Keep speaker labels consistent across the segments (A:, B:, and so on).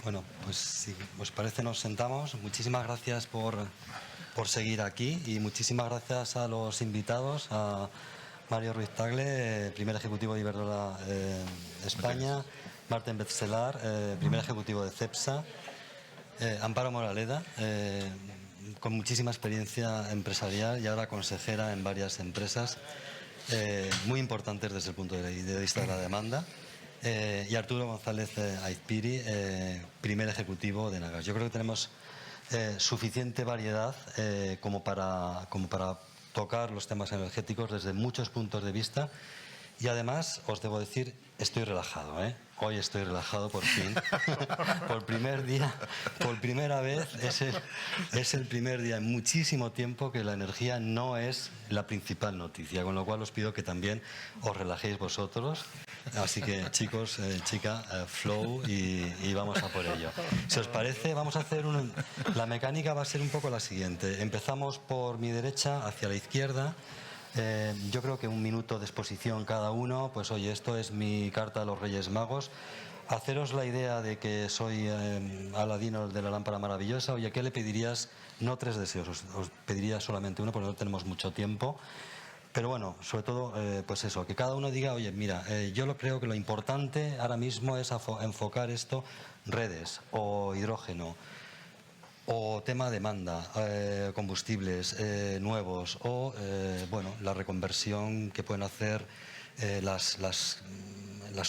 A: Bueno, pues si os parece nos sentamos. Muchísimas gracias por seguir aquí y muchísimas gracias a los invitados, a Mario Ruiz Tagle, primer ejecutivo de Iberdrola España, Marten Bezzelar, primer ejecutivo de CEPSA, Amparo Moraleda, con muchísima experiencia empresarial y ahora consejera en varias empresas muy importantes desde el punto de vista de la demanda. Y Arturo González Aizpiri, primer ejecutivo de Nagas. Yo creo que tenemos suficiente variedad como para tocar los temas energéticos desde muchos puntos de vista. Y además, os debo decir, estoy relajado, ¿eh? Hoy estoy relajado por fin. Por primer día, por primera vez, es el primer día en muchísimo tiempo que la energía no es la principal noticia, con lo cual os pido que también os relajéis vosotros. Así que, chicos, flow y vamos a por ello. Si os parece, vamos a hacer la mecánica va a ser un poco la siguiente. Empezamos por mi derecha hacia la izquierda. Yo creo que 1 minuto de exposición cada uno. Pues oye, esto es mi carta a los Reyes Magos. Haceros la idea de que soy Aladino de la lámpara maravillosa. Oye, ¿qué le pedirías? No 3 deseos, os pediría solamente uno porque no tenemos mucho tiempo. Pero bueno, sobre todo, pues eso, que cada uno diga, oye, mira, yo creo que lo importante ahora mismo es enfocar esto, redes o hidrógeno, o tema demanda, combustibles nuevos o bueno, la reconversión que pueden hacer las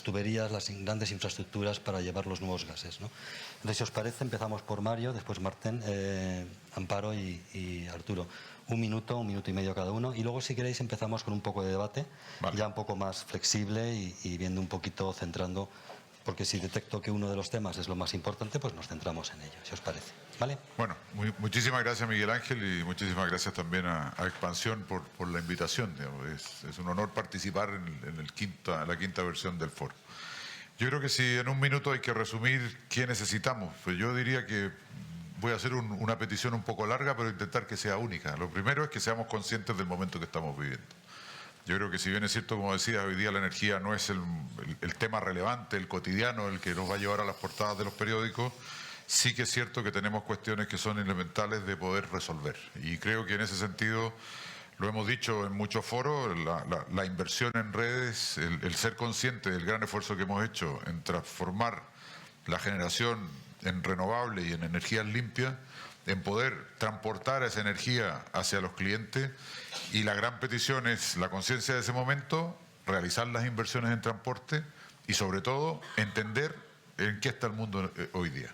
A: tuberías, las grandes infraestructuras para llevar los nuevos gases, ¿no? Entonces, si os parece, empezamos por Mario, después Marten, Amparo y Arturo. 1 minuto, 1 minuto y medio cada uno. Y luego, si queréis, empezamos con un poco de debate, vale, ya un poco más flexible y viendo un poquito, centrando, porque si detecto que uno de los temas es lo más importante, pues nos centramos en ello, si os parece. ¿Vale?
B: Bueno, muchísimas gracias, Miguel Ángel, y muchísimas gracias también a Expansión por la invitación. Es un honor participar en la quinta versión del foro. Yo creo que si en 1 minuto hay que resumir qué necesitamos, pues yo diría que voy a hacer una petición un poco larga, pero intentar que sea única. Lo primero es que seamos conscientes del momento que estamos viviendo. Yo creo que si bien es cierto, como decía, hoy día la energía no es el tema relevante, el cotidiano, el que nos va a llevar a las portadas de los periódicos, sí que es cierto que tenemos cuestiones que son elementales de poder resolver. Y creo que en ese sentido, lo hemos dicho en muchos foros, la inversión en redes, el ser consciente del gran esfuerzo que hemos hecho en transformar la generación en renovable y en energías limpias, en poder transportar esa energía hacia los clientes, y la gran petición es la conciencia de ese momento, realizar las inversiones en transporte y sobre todo entender en qué está el mundo hoy día.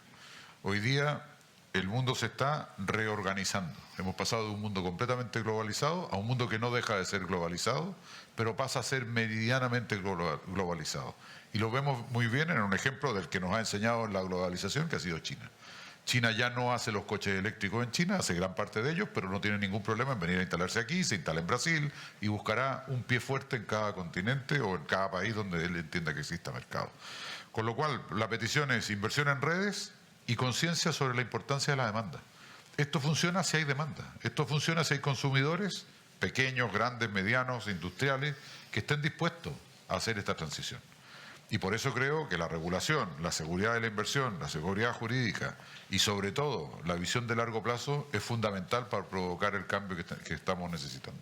B: Hoy día el mundo se está reorganizando. Hemos pasado de un mundo completamente globalizado a un mundo que no deja de ser globalizado, pero pasa a ser medianamente globalizado. Y lo vemos muy bien en un ejemplo del que nos ha enseñado la globalización, que ha sido China. China ya no hace los coches eléctricos en China, hace gran parte de ellos, pero no tiene ningún problema en venir a instalarse aquí, se instala en Brasil y buscará un pie fuerte en cada continente o en cada país donde él entienda que exista mercado. Con lo cual, la petición es inversión en redes y conciencia sobre la importancia de la demanda. Esto funciona si hay demanda, esto funciona si hay consumidores, pequeños, grandes, medianos, industriales, que estén dispuestos a hacer esta transición. Y por eso creo que la regulación, la seguridad de la inversión, la seguridad jurídica y sobre todo la visión de largo plazo es fundamental para provocar el cambio que estamos necesitando.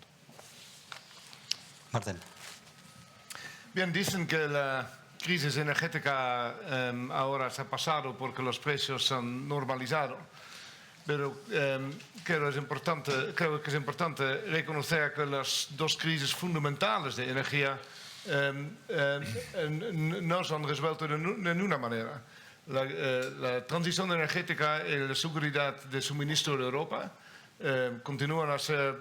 A: Marten.
C: Bien, dicen que la crisis energética ahora se ha pasado porque los precios se han normalizado. Pero creo que es importante reconocer que las 2 crisis fundamentales de energía no se han resuelto de ninguna manera. La transición energética y la seguridad de suministro de Europa continúan a ser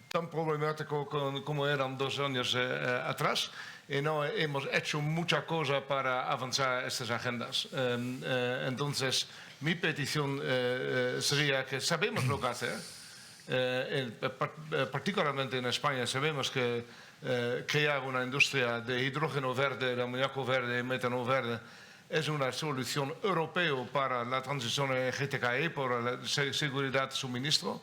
C: tan problemático como eran 2 años atrás, y no hemos hecho mucha cosa para avanzar estas agendas. Entonces, mi petición sería que sabemos lo que hacer, particularmente en España sabemos que crear una industria de hidrógeno verde, de amoníaco verde y metano verde es una solución europea para la transición energética y por la seguridad de suministro.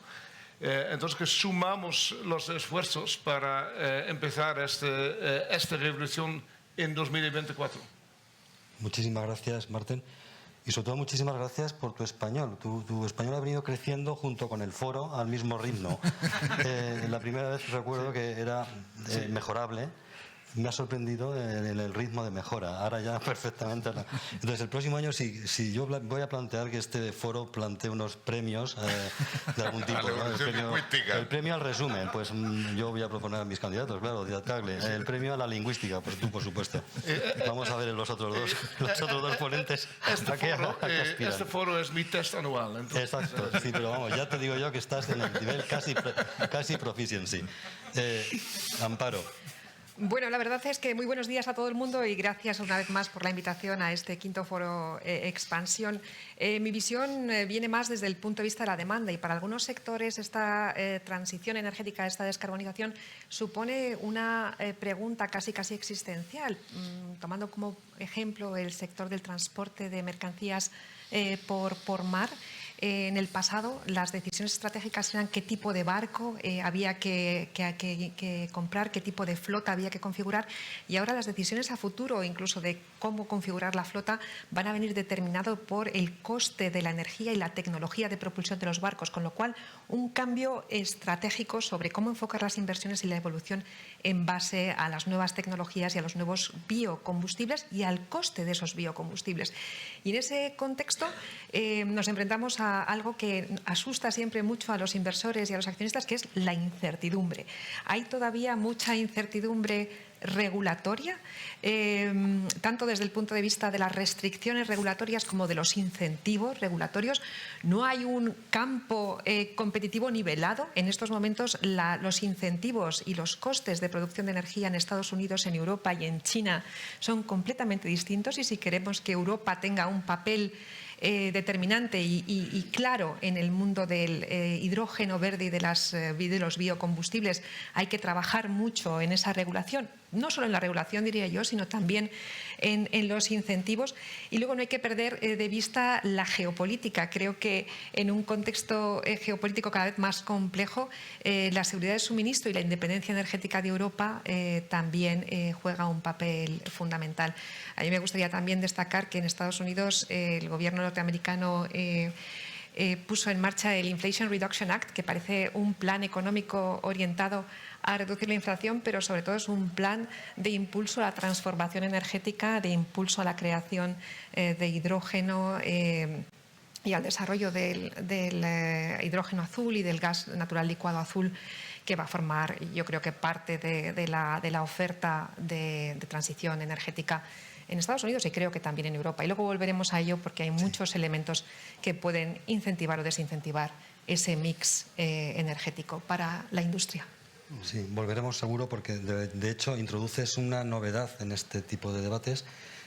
C: Entonces, que sumamos los esfuerzos para empezar esta revolución en 2024.
A: Muchísimas gracias, Marten. Y sobre todo muchísimas gracias por tu español. Tu español ha venido creciendo junto con el foro al mismo ritmo. La primera vez recuerdo que era mejorable. Me ha sorprendido el ritmo de mejora. Ahora ya perfectamente. Entonces, el próximo año, si yo voy a plantear que este foro plantee unos premios de algún tipo. ¿No? El premio al resumen, pues yo voy a proponer a mis candidatos, claro, Díaz Tagle. El premio a la lingüística, pues tú, por supuesto. Vamos a ver los otros dos ponentes.
C: Este foro es mi test anual. Entonces.
A: Exacto, sí, pero vamos, ya te digo yo que estás en el nivel casi proficiency. Amparo.
D: Bueno, la verdad es que muy buenos días a todo el mundo y gracias una vez más por la invitación a este quinto foro Expansión. Mi visión viene más desde el punto de vista de la demanda y para algunos sectores esta transición energética, esta descarbonización supone una pregunta casi existencial, tomando como ejemplo el sector del transporte de mercancías por mar. En el pasado las decisiones estratégicas eran qué tipo de barco había que comprar, qué tipo de flota había que configurar y ahora las decisiones a futuro, incluso de cómo configurar la flota, van a venir determinado por el coste de la energía y la tecnología de propulsión de los barcos, con lo cual un cambio estratégico sobre cómo enfocar las inversiones y la evolución en base a las nuevas tecnologías y a los nuevos biocombustibles y al coste de esos biocombustibles. Y en ese contexto nos enfrentamos a algo que asusta siempre mucho a los inversores y a los accionistas, que es la incertidumbre. Hay todavía mucha incertidumbre regulatoria, tanto desde el punto de vista de las restricciones regulatorias como de los incentivos regulatorios. No hay un campo competitivo nivelado. En estos momentos los incentivos y los costes de producción de energía en Estados Unidos, en Europa y en China son completamente distintos y si queremos que Europa tenga un papel determinante y claro en el mundo del hidrógeno verde y de los biocombustibles, hay que trabajar mucho en esa regulación, no solo en la regulación diría yo, sino también en los incentivos. Y luego no hay que perder de vista la geopolítica. Creo que en un contexto geopolítico cada vez más complejo, la seguridad de suministro y la independencia energética de Europa también juega un papel fundamental. A mí me gustaría también destacar que en Estados Unidos el gobierno norteamericano puso en marcha el Inflation Reduction Act, que parece un plan económico orientado a reducir la inflación, pero sobre todo es un plan de impulso a la transformación energética, de impulso a la creación de hidrógeno y al desarrollo del hidrógeno azul y del gas natural licuado azul, que va a formar, yo creo que parte de la oferta de transición energética en Estados Unidos y creo que también en Europa. Y luego volveremos a ello porque hay muchos elementos que pueden incentivar o desincentivar ese mix energético para la industria.
A: Sí, volveremos seguro porque de hecho introduces una novedad en este tipo de debates,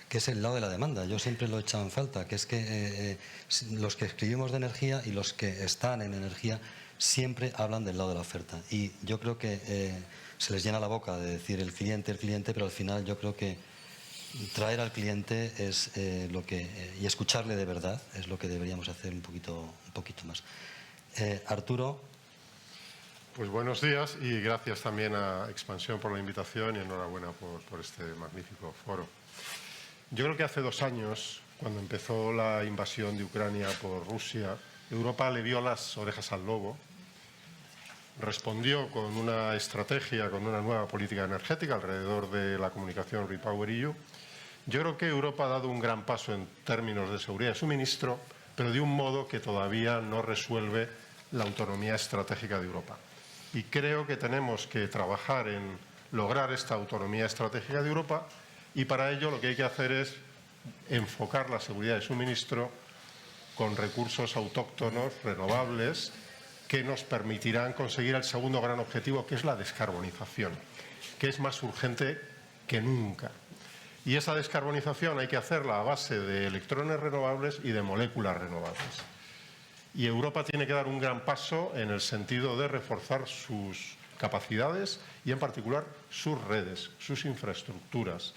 A: que es el lado de la demanda. Yo siempre lo he echado en falta, que es que los que escribimos de energía y los que están en energía siempre hablan del lado de la oferta. Y yo creo que se les llena la boca de decir el cliente, pero al final yo creo que traer al cliente es y escucharle de verdad es lo que deberíamos hacer un poquito más. Arturo.
E: Pues buenos días y gracias también a Expansión por la invitación y enhorabuena por este magnífico foro. Yo creo que hace 2 años, cuando empezó la invasión de Ucrania por Rusia, Europa le vio las orejas al lobo, respondió con una estrategia, con una nueva política energética alrededor de la comunicación REPowerEU. Yo creo que Europa ha dado un gran paso en términos de seguridad de suministro, pero de un modo que todavía no resuelve la autonomía estratégica de Europa. Y creo que tenemos que trabajar en lograr esta autonomía estratégica de Europa y para ello lo que hay que hacer es enfocar la seguridad de suministro con recursos autóctonos, renovables, que nos permitirán conseguir el segundo gran objetivo, que es la descarbonización, que es más urgente que nunca. Y esa descarbonización hay que hacerla a base de electrones renovables y de moléculas renovables. Y Europa tiene que dar un gran paso en el sentido de reforzar sus capacidades y en particular sus redes, sus infraestructuras.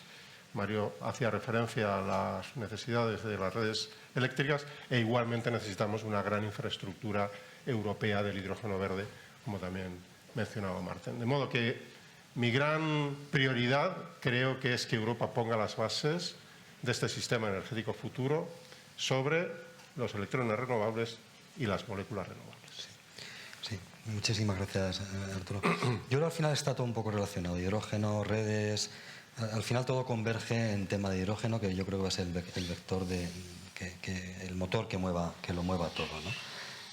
E: Mario hacía referencia a las necesidades de las redes eléctricas e igualmente necesitamos una gran infraestructura europea del hidrógeno verde, como también mencionaba Martín. De modo que mi gran prioridad creo que es que Europa ponga las bases de este sistema energético futuro sobre los electrones renovables y las moléculas renovables.
A: Sí, muchísimas gracias, Arturo. Yo creo que al final está todo un poco relacionado. Hidrógeno, redes, al final todo converge en tema de hidrógeno, que yo creo que va a ser el vector el motor que lo mueva todo, ¿no?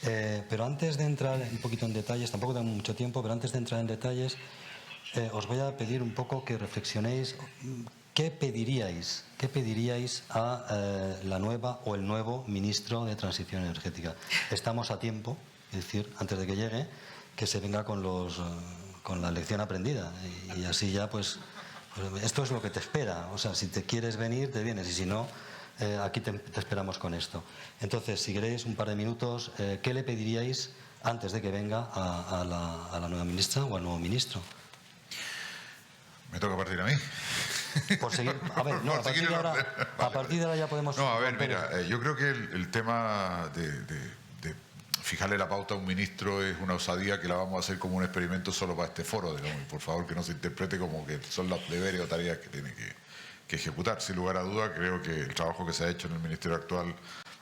A: Pero antes de entrar un poquito en detalles, tampoco tengo mucho tiempo, pero antes de entrar en detalles, os voy a pedir un poco que reflexionéis. ¿Qué pediríais a la nueva o el nuevo ministro de Transición Energética? Estamos a tiempo, es decir, antes de que llegue, que se venga con la lección aprendida. Y así ya, pues, esto es lo que te espera. O sea, si te quieres venir, te vienes. Y si no, aquí te esperamos con esto. Entonces, si queréis un par de minutos, ¿qué le pediríais antes de que venga a la nueva ministra o al nuevo ministro?
B: Me toca partir a mí.
A: Por seguir, a ver, no, a partir de ahora ya podemos...
B: No, a ver, mira, yo creo que el tema de fijarle la pauta a un ministro es una osadía que la vamos a hacer como un experimento solo para este foro, digamos, y por favor que no se interprete como que son los deberes o tareas que tiene que ejecutar. Sin lugar a duda, creo que el trabajo que se ha hecho en el ministerio actual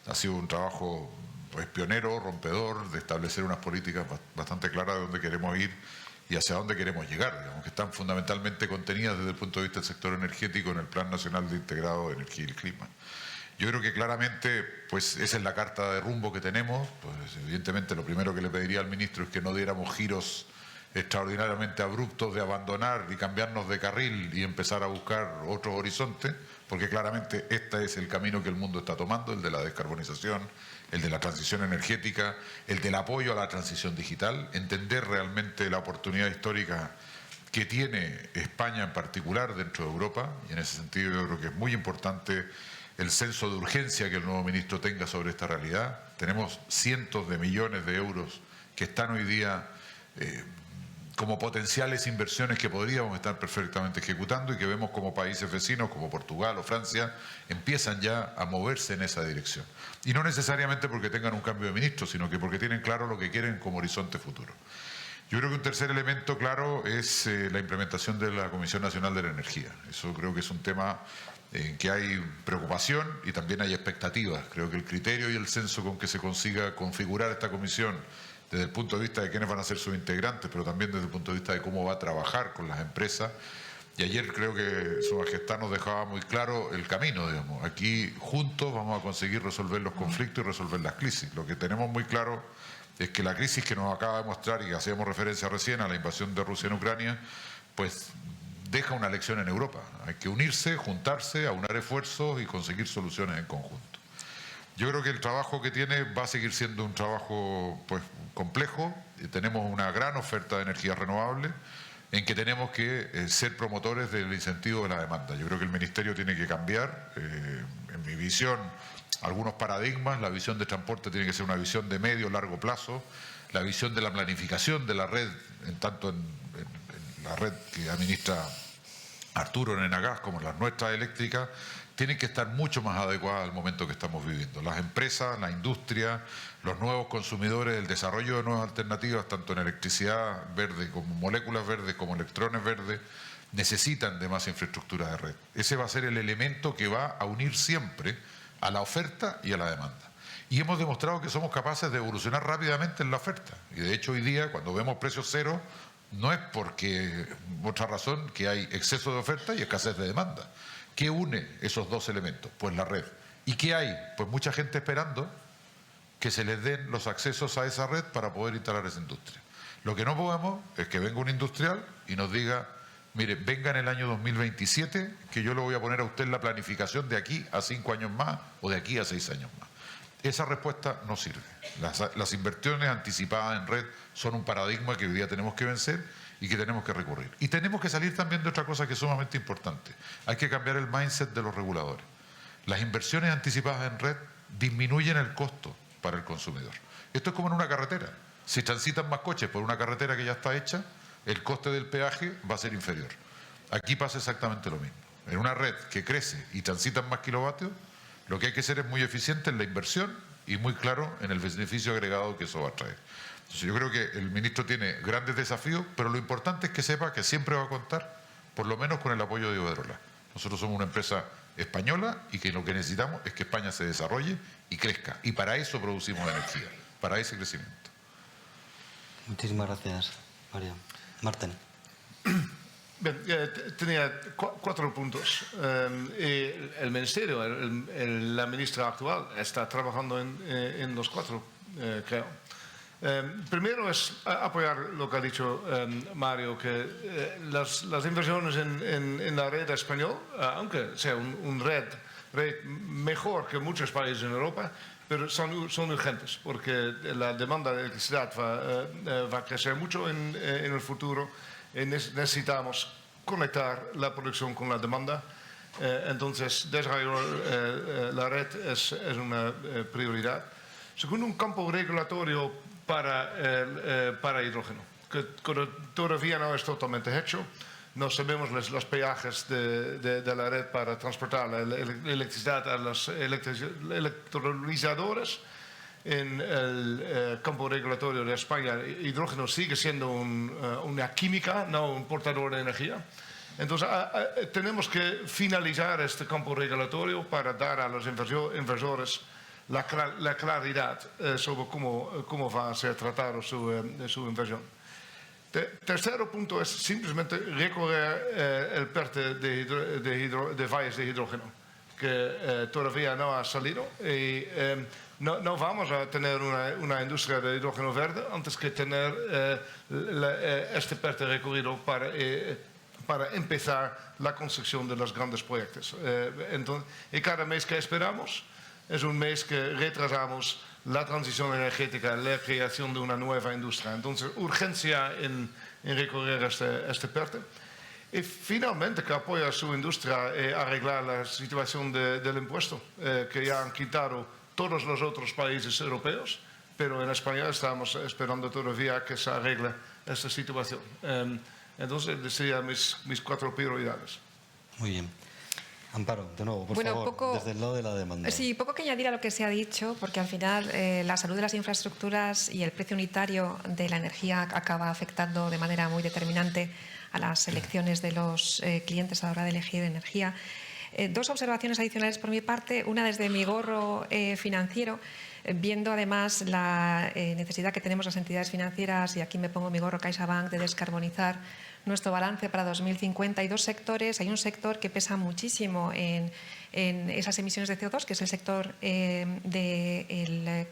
B: ha sido un trabajo, pues, pionero, rompedor, de establecer unas políticas bastante claras de dónde queremos ir y hacia dónde queremos llegar, digamos, que están fundamentalmente contenidas desde el punto de vista del sector energético en el Plan Nacional de Integrado de Energía y el Clima. Yo creo que claramente, pues, esa es la carta de rumbo que tenemos. Pues, evidentemente, lo primero que le pediría al ministro es que no diéramos giros extraordinariamente abruptos de abandonar y cambiarnos de carril y empezar a buscar otros horizontes, porque claramente este es el camino que el mundo está tomando, el de la descarbonización, el de la transición energética, el del apoyo a la transición digital, entender realmente la oportunidad histórica que tiene España en particular dentro de Europa, y en ese sentido yo creo que es muy importante el senso de urgencia que el nuevo ministro tenga sobre esta realidad. Tenemos cientos de millones de euros que están hoy día como potenciales inversiones que podríamos estar perfectamente ejecutando y que vemos como países vecinos como Portugal o Francia empiezan ya a moverse en esa dirección. Y no necesariamente porque tengan un cambio de ministro, sino que porque tienen claro lo que quieren como horizonte futuro. Yo creo que un tercer elemento claro es la implementación de la Comisión Nacional de la Energía. Eso creo que es un tema en que hay preocupación y también hay expectativas. Creo que el criterio y el censo con que se consiga configurar esta comisión desde el punto de vista de quiénes van a ser sus integrantes, pero también desde el punto de vista de cómo va a trabajar con las empresas. Y ayer creo que Su Majestad nos dejaba muy claro el camino, digamos. Aquí juntos vamos a conseguir resolver los conflictos y resolver las crisis. Lo que tenemos muy claro es que la crisis que nos acaba de mostrar y que hacíamos referencia recién a la invasión de Rusia en Ucrania, pues deja una lección en Europa. Hay que unirse, juntarse, aunar esfuerzos y conseguir soluciones en conjunto. Yo creo que el trabajo que tiene va a seguir siendo un trabajo, pues, complejo. Tenemos una gran oferta de energías renovables en que tenemos que ser promotores del incentivo de la demanda. Yo creo que el Ministerio tiene que cambiar, en mi visión, algunos paradigmas. La visión de transporte tiene que ser una visión de medio o largo plazo. La visión de la planificación de la red, tanto en la red que administra Arturo en Enagás como en las nuestras eléctricas, tienen que estar mucho más adecuadas al momento que estamos viviendo. Las empresas, la industria, los nuevos consumidores, el desarrollo de nuevas alternativas, tanto en electricidad verde como moléculas verdes, como electrones verdes, necesitan de más infraestructura de red. Ese va a ser el elemento que va a unir siempre a la oferta y a la demanda. Y hemos demostrado que somos capaces de evolucionar rápidamente en la oferta. Y de hecho hoy día, cuando vemos precios cero, no es porque otra razón que hay exceso de oferta y escasez de demanda. ¿Qué une esos dos elementos? Pues la red. ¿Y qué hay? Pues mucha gente esperando que se les den los accesos a esa red para poder instalar esa industria. Lo que no podemos es que venga un industrial y nos diga, mire, venga en el año 2027 que yo le voy a poner a usted la planificación de aquí a 5 años más o de aquí a 6 años más. Esa respuesta no sirve. Las inversiones anticipadas en red son un paradigma que hoy día tenemos que vencer y que tenemos que recurrir. Y tenemos que salir también de otra cosa que es sumamente importante. Hay que cambiar el mindset de los reguladores. Las inversiones anticipadas en red disminuyen el costo para el consumidor. Esto es como en una carretera. Si transitan más coches por una carretera que ya está hecha, el coste del peaje va a ser inferior. Aquí pasa exactamente lo mismo. En una red que crece y transitan más kilovatios, lo que hay que ser es muy eficiente en la inversión y muy claro en el beneficio agregado que eso va a traer. Entonces yo creo que el ministro tiene grandes desafíos, pero lo importante es que sepa que siempre va a contar, por lo menos con el apoyo de Iberdrola. Nosotros somos una empresa española y que lo que necesitamos es que España se desarrolle y crezca. Y para eso producimos energía, para ese crecimiento.
A: Muchísimas gracias, Mario. Martín.
C: Bien, tenía 4 puntos. El Ministerio, la ministra actual, está trabajando en los 4, creo. Primero es apoyar lo que ha dicho Mario, que las inversiones en la red española, aunque sea un red mejor que muchos países en Europa, pero son urgentes, porque la demanda de electricidad va a crecer mucho en el futuro. Necesitamos conectar la producción con la demanda. Entonces, desarrollar la red es una prioridad. Segundo, un campo regulatorio para hidrógeno, que todavía no es totalmente hecho. No sabemos los peajes de la red para transportar la electricidad a los electrolizadores. En el campo regulatorio de España, hidrógeno sigue siendo una química, no un portador de energía. Entonces, tenemos que finalizar este campo regulatorio para dar a los inversores la claridad sobre cómo va a ser tratado su inversión. Tercero punto es simplemente recorrer el PERTE de valles de hidrógeno, que todavía no ha salido. Y no vamos a tener una industria de hidrógeno verde antes que tener este PERTE recorrido para empezar la construcción de los grandes proyectos. Y cada mes que esperamos es un mes que retrasamos la transición energética, la creación de una nueva industria. Entonces, urgencia en recorrer este PERTE. Y finalmente, que apoya a su industria a arreglar la situación del impuesto, que ya han quitado todos los otros países europeos, pero en España estamos esperando todavía que se arregle esta situación. Entonces, decía mis 4 prioridades.
A: Muy bien. Amparo, de nuevo, por favor, desde el lado de la demanda.
D: Sí, poco que añadir a lo que se ha dicho, porque al final la salud de las infraestructuras y el precio unitario de la energía acaba afectando de manera muy determinante a las elecciones de los clientes a la hora de elegir energía. 2 observaciones adicionales por mi parte, una desde mi gorro financiero, viendo además la necesidad que tenemos las entidades financieras, y aquí me pongo mi gorro CaixaBank, de descarbonizar nuestro balance para 2050. Hay 2 sectores. Hay un sector que pesa muchísimo en esas emisiones de CO2, que es el sector del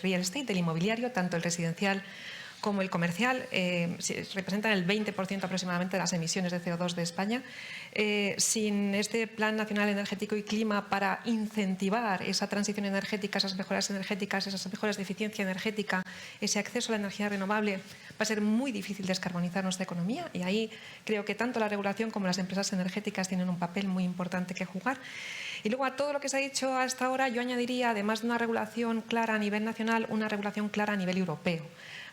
D: real estate, del inmobiliario, tanto el residencial como el comercial. Representan el 20% aproximadamente de las emisiones de CO2 de España. Sin este Plan Nacional Energético y Clima para incentivar esa transición energética, esas mejoras energéticas, esas mejoras de eficiencia energética, ese acceso a la energía renovable, va a ser muy difícil descarbonizar nuestra economía, y ahí creo que tanto la regulación como las empresas energéticas tienen un papel muy importante que jugar. Y luego, a todo lo que se ha dicho hasta ahora, yo añadiría, además de una regulación clara a nivel nacional, una regulación clara a nivel europeo.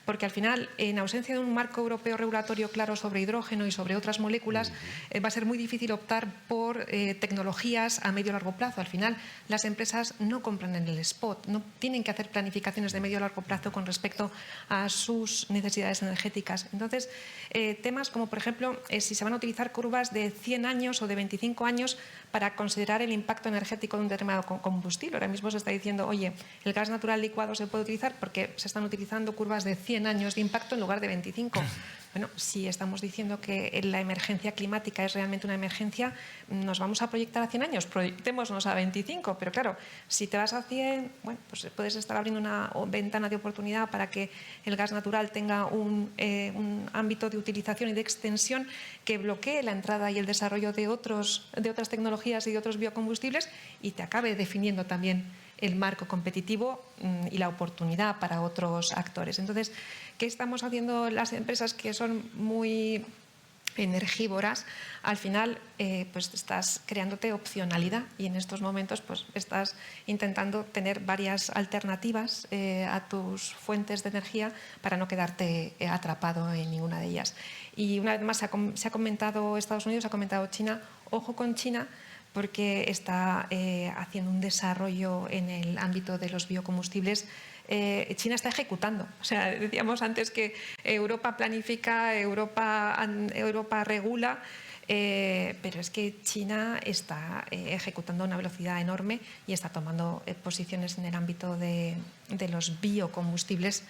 D: Porque al final, en ausencia de un marco europeo regulatorio claro sobre hidrógeno y sobre otras moléculas, va a ser muy difícil optar por tecnologías a medio y largo plazo. Al final, las empresas no compran en el spot, no tienen que hacer planificaciones de medio y largo plazo con respecto a sus necesidades energéticas. Entonces, temas como, por ejemplo, si se van a utilizar curvas de 100 años o de 25 años para considerar el impacto energético de un determinado combustible. Ahora mismo se está diciendo, oye, el gas natural licuado se puede utilizar porque se están utilizando curvas de 100 años de impacto en lugar de 25. Bueno, si estamos diciendo que la emergencia climática es realmente una emergencia, nos vamos a proyectar a 100 años, proyectémonos a 25, pero claro, si te vas a 100, bueno, pues puedes estar abriendo una ventana de oportunidad para que el gas natural tenga un ámbito de utilización y de extensión que bloquee la entrada y el desarrollo de otras tecnologías y de otros biocombustibles, y te acabe definiendo también el marco competitivo y la oportunidad para otros actores. Entonces, ¿qué estamos haciendo las empresas que son muy energívoras? Al final, pues estás creándote opcionalidad, y en estos momentos pues estás intentando tener varias alternativas a tus fuentes de energía para no quedarte atrapado en ninguna de ellas. Y una vez más se ha comentado Estados Unidos, se ha comentado China. Ojo con China, porque está haciendo un desarrollo en el ámbito de los biocombustibles. China está ejecutando. O sea, decíamos antes que Europa planifica, Europa regula. Pero es que China está ejecutando a una velocidad enorme y está tomando posiciones en el ámbito de los biocombustibles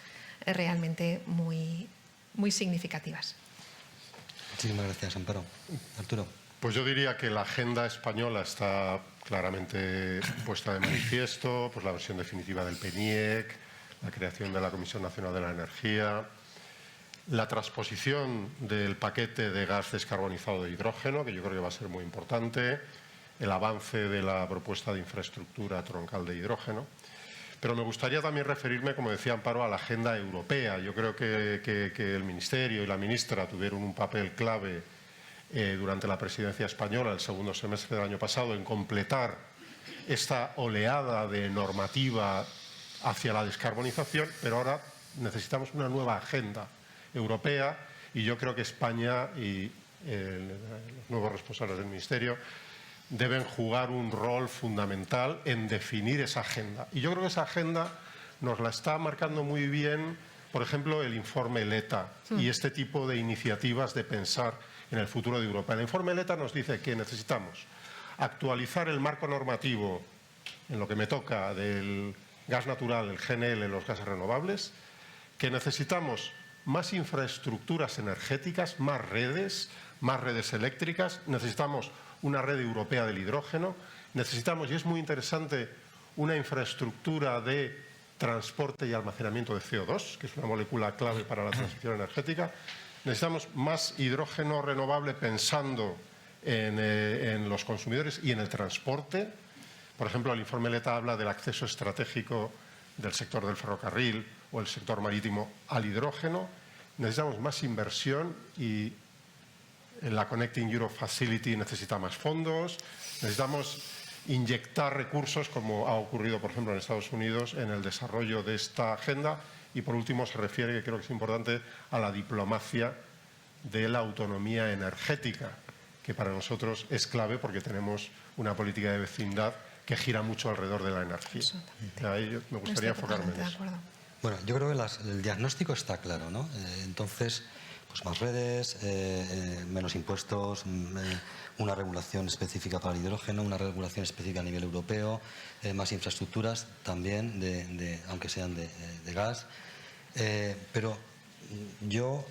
D: realmente muy, muy significativas.
A: Muchísimas gracias, Amparo. Arturo.
E: Pues yo diría que la agenda española está claramente puesta de manifiesto, pues la versión definitiva del PNIEC, la creación de la Comisión Nacional de la Energía, la transposición del paquete de gas descarbonizado de hidrógeno, que yo creo que va a ser muy importante, el avance de la propuesta de infraestructura troncal de hidrógeno. Pero me gustaría también referirme, como decía Amparo, a la agenda europea. Yo creo que el Ministerio y la ministra tuvieron un papel clave durante la presidencia española, el segundo semestre del año pasado, en completar esta oleada de normativa hacia la descarbonización, pero ahora necesitamos una nueva agenda europea y yo creo que España y los nuevos responsables del Ministerio deben jugar un rol fundamental en definir esa agenda. Y yo creo que esa agenda nos la está marcando muy bien, por ejemplo, el informe Letta y este tipo de iniciativas de pensar en el futuro de Europa. El informe Letta nos dice que necesitamos actualizar el marco normativo en lo que me toca del gas natural, el GNL, los gases renovables, que necesitamos más infraestructuras energéticas, más redes eléctricas, necesitamos una red europea del hidrógeno, necesitamos, y es muy interesante, una infraestructura de transporte y almacenamiento de CO2, que es una molécula clave para la transición energética. Necesitamos más hidrógeno renovable pensando en los consumidores y en el transporte. Por ejemplo, el informe Letta habla del acceso estratégico del sector del ferrocarril o el sector marítimo al hidrógeno. Necesitamos más inversión y la Connecting Europe Facility necesita más fondos. Necesitamos inyectar recursos, como ha ocurrido, por ejemplo, en Estados Unidos, en el desarrollo de esta agenda. Y, por último, se refiere, que creo que es importante, a la diplomacia de la autonomía energética, que para nosotros es clave porque tenemos una política de vecindad que gira mucho alrededor de la energía. Ahí me gustaría enfocarme en eso.
A: Bueno, yo creo que el diagnóstico está claro, ¿no? Entonces, pues más redes, menos impuestos, una regulación específica para el hidrógeno, una regulación específica a nivel europeo, más infraestructuras también, aunque sean de gas. Pero yo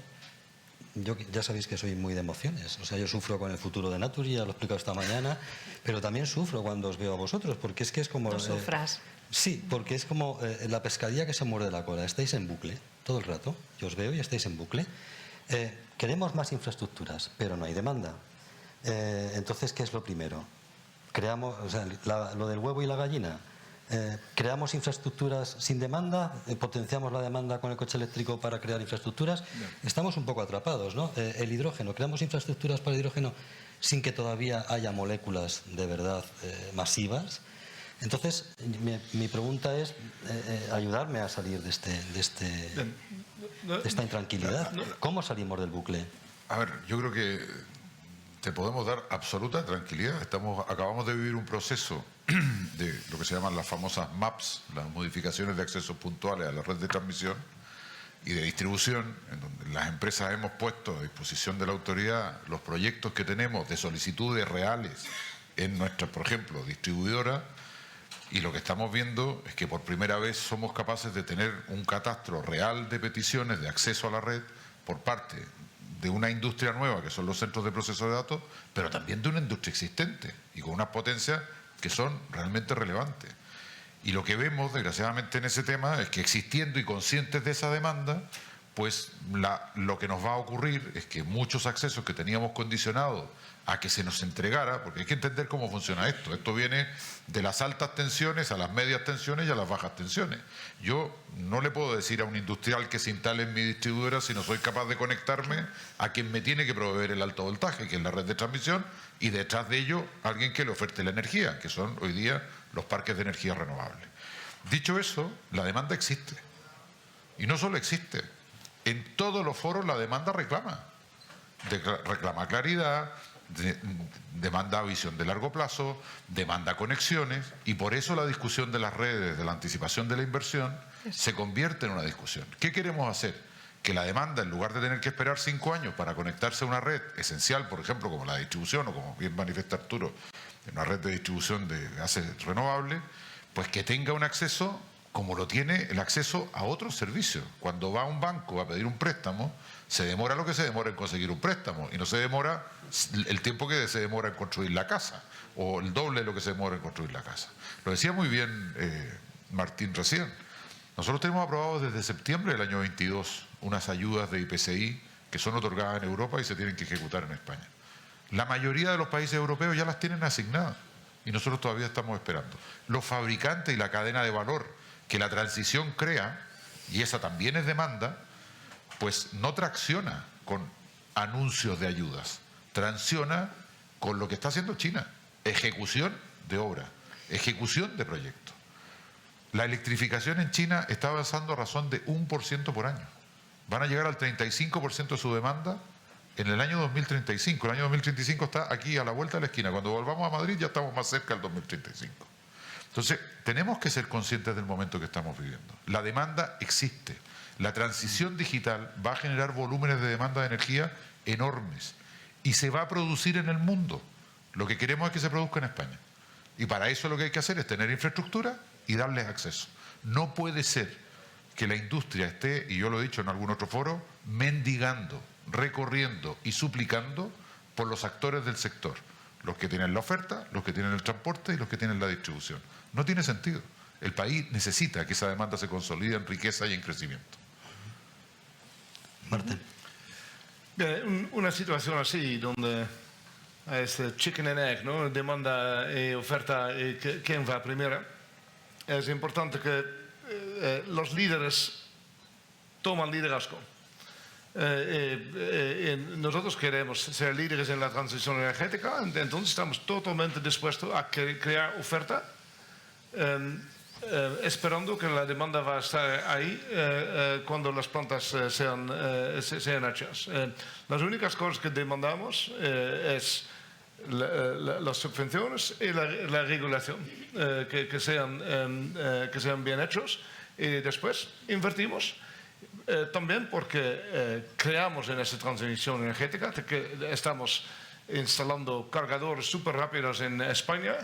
A: ya sabéis que soy muy de emociones. O sea, yo sufro con el futuro de Naturgy, ya lo he explicado esta mañana, pero también sufro cuando os veo a vosotros, porque es que es como...
D: No sufras.
A: Sí, porque es como la pescadilla que se muerde la cola. Estáis en bucle todo el rato. Yo os veo y estáis en bucle. Queremos más infraestructuras, pero no hay demanda. Entonces, ¿qué es lo primero? Creamos, o sea, lo del huevo y la gallina. ¿Creamos infraestructuras sin demanda? ¿Potenciamos la demanda con el coche eléctrico para crear infraestructuras? Estamos un poco atrapados, ¿no? El hidrógeno. ¿Creamos infraestructuras para el hidrógeno sin que todavía haya moléculas de verdad masivas? Entonces, mi pregunta es ayudarme a salir de esta intranquilidad. ¿Cómo salimos del bucle?
B: A ver, yo creo que te podemos dar absoluta tranquilidad. Acabamos de vivir un proceso de lo que se llaman las famosas MAPs, las modificaciones de accesos puntuales a la red de transmisión y de distribución, en donde las empresas hemos puesto a disposición de la autoridad los proyectos que tenemos de solicitudes reales en nuestra, por ejemplo, distribuidora. Y lo que estamos viendo es que por primera vez somos capaces de tener un catastro real de peticiones de acceso a la red por parte de una industria nueva, que son los centros de proceso de datos, pero también de una industria existente y con unas potencias que son realmente relevantes. Y lo que vemos, desgraciadamente, en ese tema es que existiendo y conscientes de esa demanda, pues lo que nos va a ocurrir es que muchos accesos que teníamos condicionados a que se nos entregara, porque hay que entender cómo funciona esto. Esto viene de las altas tensiones a las medias tensiones y a las bajas tensiones. Yo no le puedo decir a un industrial que se instale en mi distribuidora si no soy capaz de conectarme a quien me tiene que proveer el alto voltaje, que es la red de transmisión, y detrás de ello alguien que le oferte la energía, que son hoy día los parques de energía renovable. Dicho eso, la demanda existe. Y no solo existe. En todos los foros la demanda reclama claridad, demanda visión de largo plazo, demanda conexiones, y por eso la discusión de las redes, de la anticipación de la inversión, se convierte en una discusión. ¿Qué queremos hacer? que la demanda, en lugar de tener que esperar 5 años para conectarse a una red esencial, por ejemplo, como la distribución, o como bien manifiesta Arturo, una red de distribución de gases renovables, pues que tenga un acceso como lo tiene el acceso a otros servicios. Cuando va a un banco a pedir un préstamo, se demora lo que se demora en conseguir un préstamo y no se demora el tiempo que se demora en construir la casa, o el doble de lo que se demora en construir la casa. Lo decía muy bien Martín recién. Nosotros tenemos aprobado desde septiembre del año 22 unas ayudas de IPCI que son otorgadas en Europa y se tienen que ejecutar en España. La mayoría de los países europeos ya las tienen asignadas y nosotros todavía estamos esperando. Los fabricantes y la cadena de valor que la transición crea, y esa también es demanda, pues no tracciona con anuncios de ayudas, tracciona con lo que está haciendo China, ejecución de obra, ejecución de proyectos. La electrificación en China está avanzando a razón de 1% por año. Van a llegar al 35% de su demanda en el año 2035. El año 2035 está aquí a la vuelta de la esquina. Cuando volvamos a Madrid ya estamos más cerca del 2035. Entonces, tenemos que ser conscientes del momento que estamos viviendo. La demanda existe. La transición digital va a generar volúmenes de demanda de energía enormes y se va a producir en el mundo. Lo que queremos es que se produzca en España. Y para eso lo que hay que hacer es tener infraestructura y darles acceso. No puede ser que la industria esté, y yo lo he dicho en algún otro foro, mendigando, recorriendo y suplicando por los actores del sector. Los que tienen la oferta, los que tienen el transporte y los que tienen la distribución. No tiene sentido. El país necesita que esa demanda se consolide en riqueza y en crecimiento.
A: Martín.
C: Bien, una situación así, donde es chicken and egg, ¿no? Demanda y oferta, ¿quién va primero? Es importante que los líderes toman liderazgo. Nosotros queremos ser líderes en la transición energética, entonces estamos totalmente dispuestos a crear oferta, esperando que la demanda va a estar ahí cuando las plantas sean hechas. Las únicas cosas que demandamos es las subvenciones y la regulación, que sean bien hechos, y después invertimos. También porque creamos en esa transición energética, que estamos instalando cargadores súper rápidos en España,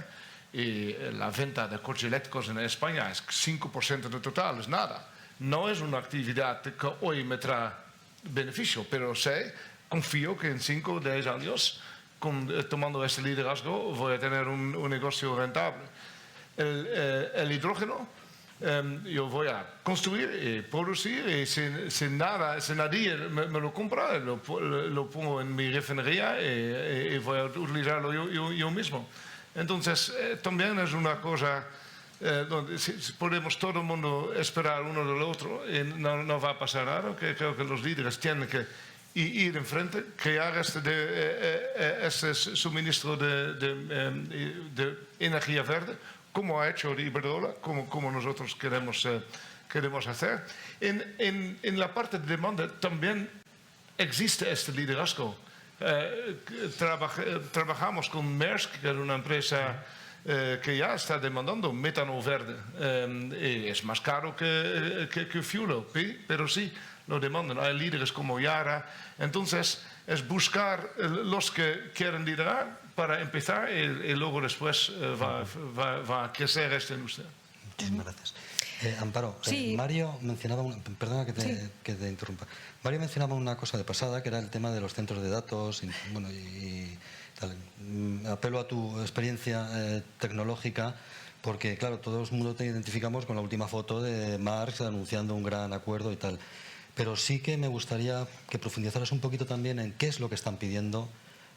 C: y la venta de coches eléctricos en España es 5% del total, es nada. No es una actividad que hoy me trae beneficio, pero confío que en 5 o 10 años, tomando ese liderazgo, voy a tener un negocio rentable. El hidrógeno, yo voy a construir y producir, y si nadie me lo compra, lo pongo en mi refinería y voy a utilizarlo yo mismo. Entonces, también es una cosa donde si podemos todo el mundo esperar uno del otro, y no va a pasar nada. Creo que los líderes tienen que ir enfrente, crear este suministro de energía verde, como ha hecho Iberdrola, como nosotros queremos hacer. En la parte de demanda también existe este liderazgo. Trabajamos con Maersk, que es una empresa que ya está demandando metano verde. Y es más caro que fuel, pero sí lo demandan. Hay líderes como Yara. Entonces, es buscar los que quieren liderar para empezar, y luego después va a crecer esta industria.
A: Muchísimas gracias. Amparo,
D: Sí.
A: Mario mencionaba, perdona que te interrumpa. Mario mencionaba una cosa de pasada, que era el tema de los centros de datos, y tal. Apelo a tu experiencia tecnológica, porque claro, todo el mundo te identificamos con la última foto de Marx anunciando un gran acuerdo y tal. Pero sí que me gustaría que profundizaras un poquito también en qué es lo que están pidiendo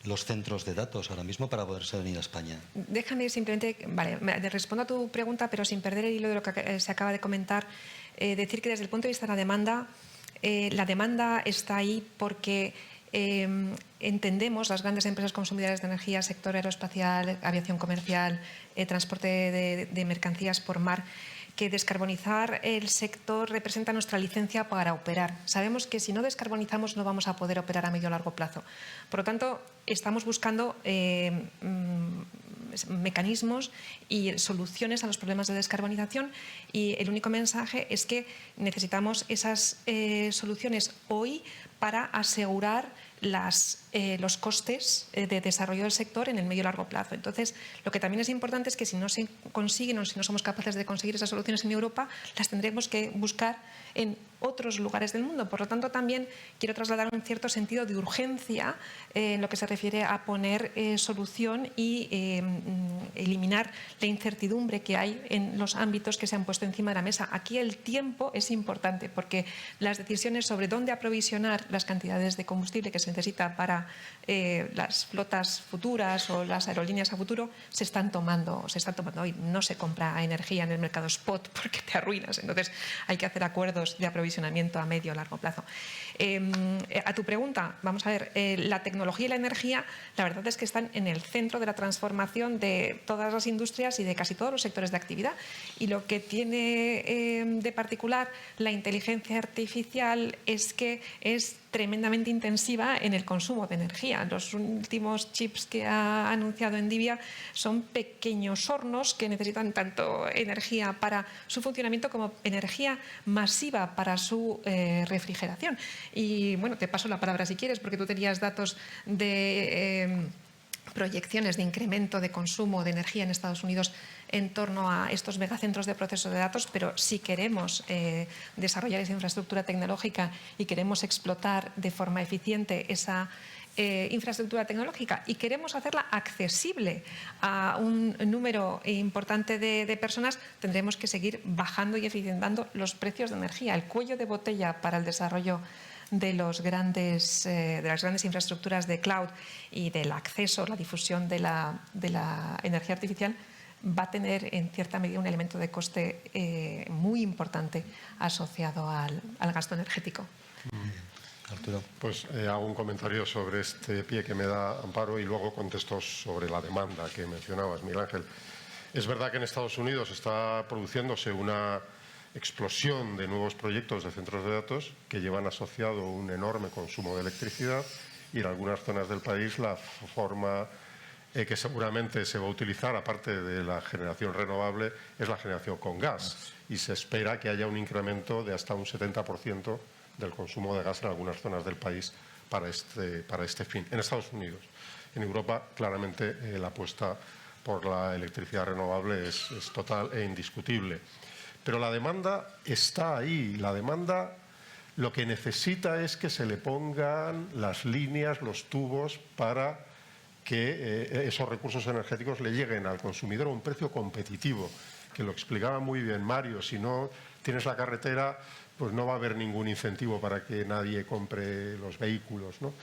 A: los centros de datos ahora mismo para poderse venir a España.
D: Déjame simplemente, respondo a tu pregunta, pero sin perder el hilo de lo que se acaba de comentar. Decir que desde el punto de vista de la demanda está ahí porque entendemos, las grandes empresas consumidoras de energía, sector aeroespacial, aviación comercial, transporte de mercancías por mar, que descarbonizar el sector representa nuestra licencia para operar. Sabemos que si no descarbonizamos no vamos a poder operar a medio o largo plazo. Por lo tanto, estamos buscando mecanismos y soluciones a los problemas de descarbonización, y el único mensaje es que necesitamos esas soluciones hoy para asegurar los costes de desarrollo del sector en el medio y largo plazo. Entonces, lo que también es importante es que si no se consiguen o si no somos capaces de conseguir esas soluciones en Europa, las tendremos que buscar en otros lugares del mundo. Por lo tanto, también quiero trasladar un cierto sentido de urgencia en lo que se refiere a poner solución y eliminar la incertidumbre que hay en los ámbitos que se han puesto encima de la mesa. Aquí el tiempo es importante porque las decisiones sobre dónde aprovisionar las cantidades de combustible que se necesita para las flotas futuras o las aerolíneas a futuro se están tomando hoy. No se compra energía en el mercado spot porque te arruinas. Entonces hay que hacer acuerdos de aprovisionamiento a medio o largo plazo. A tu pregunta, vamos a ver, la tecnología y la energía, la verdad es que están en el centro de la transformación de todas las industrias y de casi todos los sectores de actividad. Y lo que tiene de particular la inteligencia artificial es que es tremendamente intensiva en el consumo de energía. Los últimos chips que ha anunciado Nvidia son pequeños hornos que necesitan tanto energía para su funcionamiento como energía masiva para su refrigeración. Y bueno, te paso la palabra si quieres, porque tú tenías datos de proyecciones de incremento de consumo de energía en Estados Unidos en torno a estos megacentros de proceso de datos, pero si queremos desarrollar esa infraestructura tecnológica y queremos explotar de forma eficiente esa infraestructura tecnológica y queremos hacerla accesible a un número importante de personas, tendremos que seguir bajando y eficientando los precios de energía. El cuello de botella para el desarrollo de las grandes infraestructuras de cloud y del acceso, la difusión de la energía artificial va a tener en cierta medida un elemento de coste muy importante asociado al gasto energético.
A: Arturo.
E: Pues hago un comentario sobre este pie que me da Amparo y luego contesto sobre la demanda que mencionabas, Miguel Ángel. Es verdad que en Estados Unidos está produciéndose una explosión de nuevos proyectos de centros de datos que llevan asociado un enorme consumo de electricidad y en algunas zonas del país la forma que seguramente se va a utilizar, aparte de la generación renovable, es la generación con gas y se espera que haya un incremento de hasta un 70% del consumo de gas en algunas zonas del país para este fin, en Estados Unidos. En Europa, claramente, la apuesta por la electricidad renovable es total e indiscutible. Pero la demanda está ahí. La demanda lo que necesita es que se le pongan las líneas, los tubos para que esos recursos energéticos le lleguen al consumidor a un precio competitivo, que lo explicaba muy bien Mario. Si no tienes la carretera, pues no va a haber ningún incentivo para que nadie compre los vehículos, ¿no?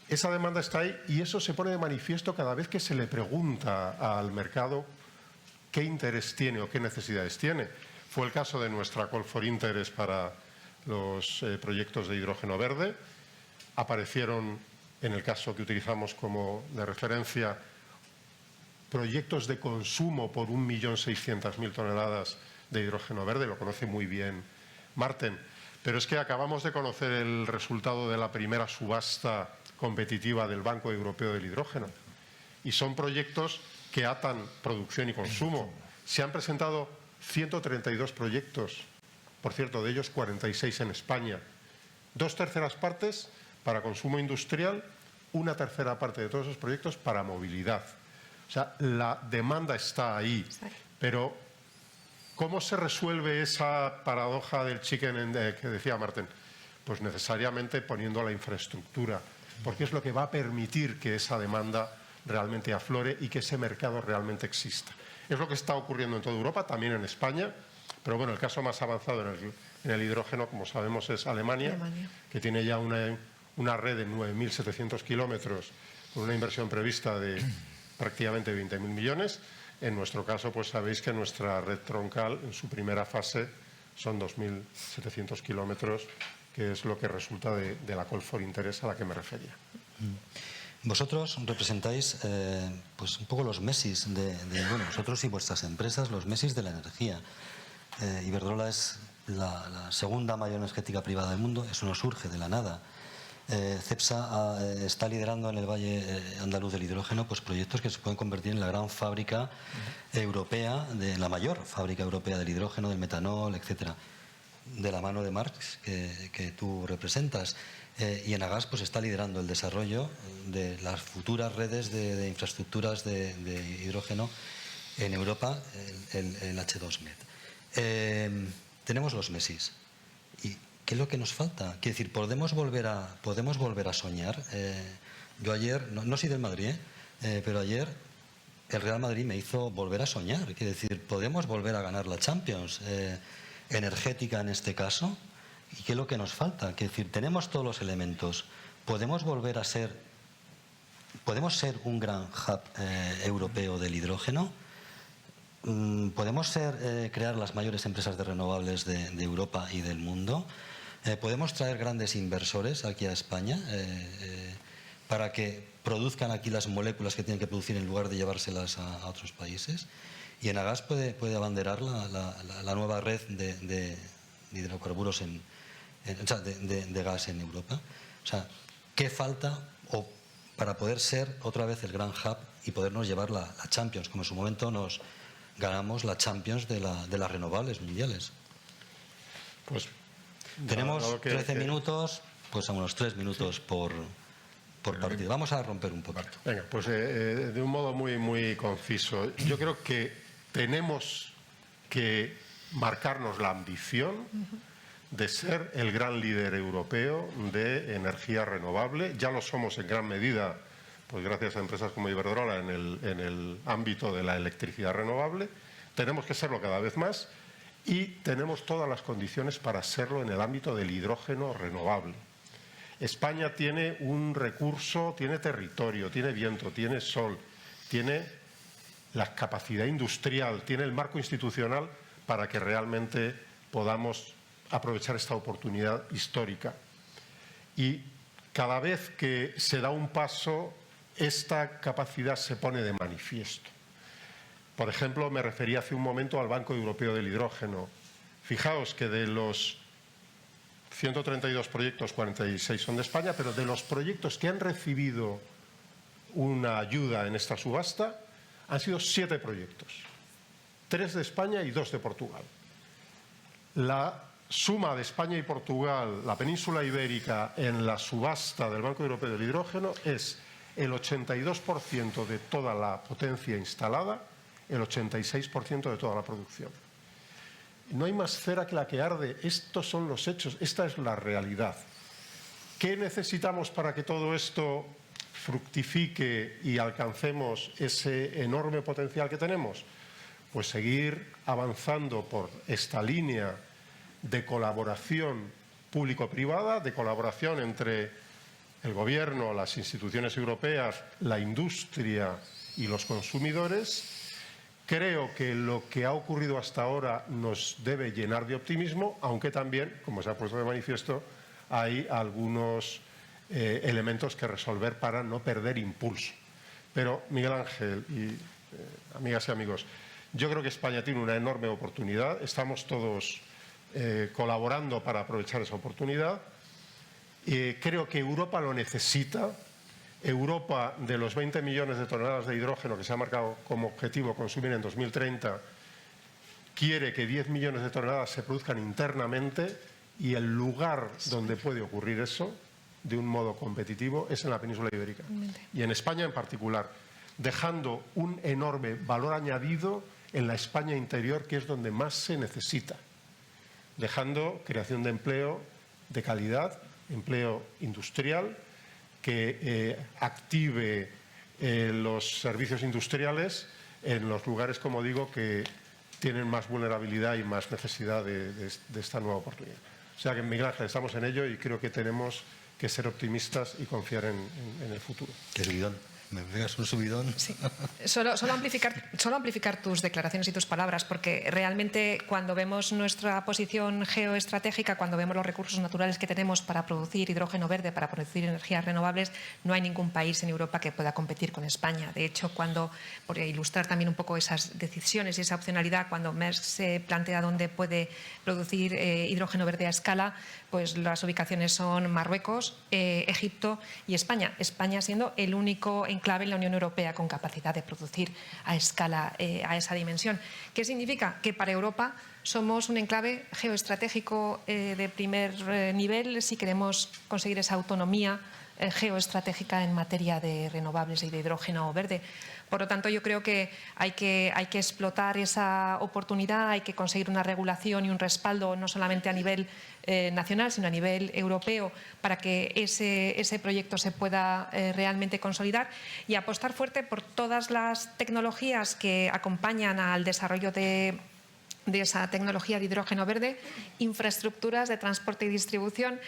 E: Esa demanda está ahí y eso se pone de manifiesto cada vez que se le pregunta al mercado qué interés tiene o qué necesidades tiene. Fue el caso de nuestra Call for Interest para los proyectos de hidrógeno verde. Aparecieron, en el caso que utilizamos como de referencia, proyectos de consumo por 1.600.000 toneladas de hidrógeno verde. Lo conoce muy bien Marten. Pero es que acabamos de conocer el resultado de la primera subasta competitiva del Banco Europeo del Hidrógeno. Y son proyectos que atan producción y consumo. Se han presentado 132 proyectos, por cierto, de ellos 46 en España. 2/3 partes para consumo industrial, 1/3 parte de todos esos proyectos para movilidad. O sea, la demanda está ahí, pero ¿cómo se resuelve esa paradoja del chicken and egg que decía Marten? Pues necesariamente poniendo la infraestructura, porque es lo que va a permitir que esa demanda realmente aflore y que ese mercado realmente exista. Es lo que está ocurriendo en toda Europa, también en España, pero bueno, el caso más avanzado en el hidrógeno, como sabemos, es Alemania, que tiene ya una red de 9.700 kilómetros con una inversión prevista de prácticamente 20.000 millones. En nuestro caso, pues sabéis que nuestra red troncal en su primera fase son 2.700 kilómetros, que es lo que resulta de la Call for Interest a la que me refería.
A: Vosotros representáis pues un poco los Messis bueno, vosotros y vuestras empresas, los Messis de la energía. Iberdrola es la segunda mayor energética privada del mundo, eso no surge de la nada. Cepsa está liderando en el Valle Andaluz del hidrógeno pues proyectos que se pueden convertir en la gran fábrica europea, la mayor fábrica europea del hidrógeno, del metanol, etcétera, de la mano de Marx que tú representas. Y Enagás pues está liderando el desarrollo de las futuras redes de infraestructuras de hidrógeno en Europa, el H2Med. Tenemos los MESIs. ¿Y qué es lo que nos falta? Quiero decir, podemos volver a soñar. Yo ayer, no soy del Madrid, pero ayer el Real Madrid me hizo volver a soñar. Quiero decir, podemos volver a ganar la Champions, energética en este caso. ¿Y qué es lo que nos falta? Quiero decir, tenemos todos los elementos. Podemos ser un gran hub europeo del hidrógeno. Podemos crear las mayores empresas de renovables de Europa y del mundo. Podemos traer grandes inversores aquí a España para que produzcan aquí las moléculas que tienen que producir en lugar de llevárselas a otros países. Y Enagás puede abanderar la nueva red de hidrocarburos de gas en Europa. O sea, ¿qué falta para poder ser otra vez el gran hub y podernos llevar la Champions, como en su momento nos ganamos la Champions de las renovables mundiales?
E: Pues
A: tenemos 13 minutos, pues a unos 3 minutos por partido. Vamos a romper un poquito.
E: Venga, pues de un modo muy, muy conciso. Yo creo que tenemos que marcarnos la ambición de ser el gran líder europeo de energía renovable. Ya lo somos en gran medida, pues gracias a empresas como Iberdrola en el ámbito de la electricidad renovable. Tenemos que serlo cada vez más y tenemos todas las condiciones para serlo en el ámbito del hidrógeno renovable. España tiene un recurso, tiene territorio, tiene viento, tiene sol, tiene la capacidad industrial, tiene el marco institucional para que realmente podamos aprovechar esta oportunidad histórica. Y cada vez que se da un paso, esta capacidad se pone de manifiesto. Por ejemplo, me refería hace un momento al Banco Europeo del Hidrógeno. Fijaos que de los 132 proyectos, 46 son de España, pero de los proyectos que han recibido una ayuda en esta subasta, han sido 7 proyectos. 3 de España y 2 de Portugal. La suma de España y Portugal, la península ibérica, en la subasta del Banco Europeo del Hidrógeno es el 82% de toda la potencia instalada, el 86% de toda la producción. No hay más cera que la que arde. Estos son los hechos, esta es la realidad. ¿Qué necesitamos para que todo esto fructifique y alcancemos ese enorme potencial que tenemos? Pues seguir avanzando por esta línea de colaboración público-privada, de colaboración entre el gobierno, las instituciones europeas, la industria y los consumidores. Creo que lo que ha ocurrido hasta ahora nos debe llenar de optimismo, aunque también, como se ha puesto de manifiesto, hay algunos elementos que resolver para no perder impulso. Pero, Miguel Ángel y amigas y amigos, yo creo que España tiene una enorme oportunidad. Estamos todos colaborando para aprovechar esa oportunidad. Creo que Europa lo necesita. Europa, de los 20 millones de toneladas de hidrógeno que se ha marcado como objetivo consumir en 2030, quiere que 10 millones de toneladas se produzcan internamente, y el lugar donde puede ocurrir eso de un modo competitivo es en la península ibérica y en España en particular, dejando un enorme valor añadido en la España interior, que es donde más se necesita, dejando creación de empleo de calidad, empleo industrial, que active los servicios industriales en los lugares, como digo, que tienen más vulnerabilidad y más necesidad de esta nueva oportunidad. O sea que, Miguel Ángel, estamos en ello y creo que tenemos que ser optimistas y confiar en el futuro.
A: Me pegas un subidón.
D: Sí. Solo amplificar tus declaraciones y tus palabras, porque realmente cuando vemos nuestra posición geoestratégica, cuando vemos los recursos naturales que tenemos para producir hidrógeno verde, para producir energías renovables, no hay ningún país en Europa que pueda competir con España. De hecho, por ilustrar también un poco esas decisiones y esa opcionalidad, cuando Maersk se plantea dónde puede producir hidrógeno verde a escala, pues las ubicaciones son Marruecos, Egipto y España. España siendo el único enclave en la Unión Europea con capacidad de producir a escala, a esa dimensión. ¿Qué significa? Que para Europa somos un enclave geoestratégico de primer nivel si queremos conseguir esa autonomía geoestratégica en materia de renovables y de hidrógeno verde. Por lo tanto, yo creo que hay que explotar esa oportunidad, hay que conseguir una regulación y un respaldo no solamente a nivel nacional, sino a nivel europeo, para que ese proyecto se pueda realmente consolidar y apostar fuerte por todas las tecnologías que acompañan al desarrollo de esa tecnología de hidrógeno verde, infraestructuras de transporte y distribución,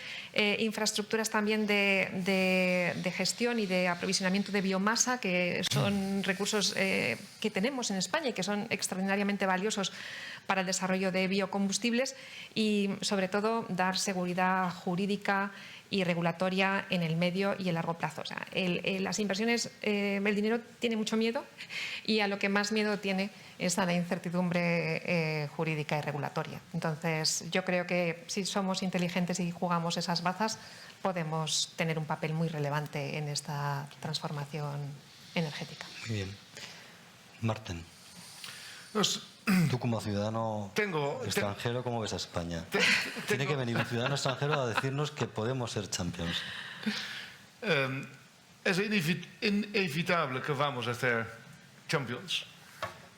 D: infraestructuras también de gestión y de aprovisionamiento de biomasa, que son recursos que tenemos en España y que son extraordinariamente valiosos para el desarrollo de biocombustibles, y sobre todo dar seguridad jurídica y regulatoria en el medio y el largo plazo. O sea, las inversiones, el dinero tiene mucho miedo, y a lo que más miedo tiene es a la incertidumbre jurídica y regulatoria. Entonces, yo creo que si somos inteligentes y jugamos esas bazas, podemos tener un papel muy relevante en esta transformación energética.
A: Muy bien. Martín,
C: Pues,
A: tú como ciudadano extranjero, ¿cómo ves a España? Tiene que venir un ciudadano extranjero a decirnos que podemos ser champions.
C: Es inevitable que vamos a ser champions,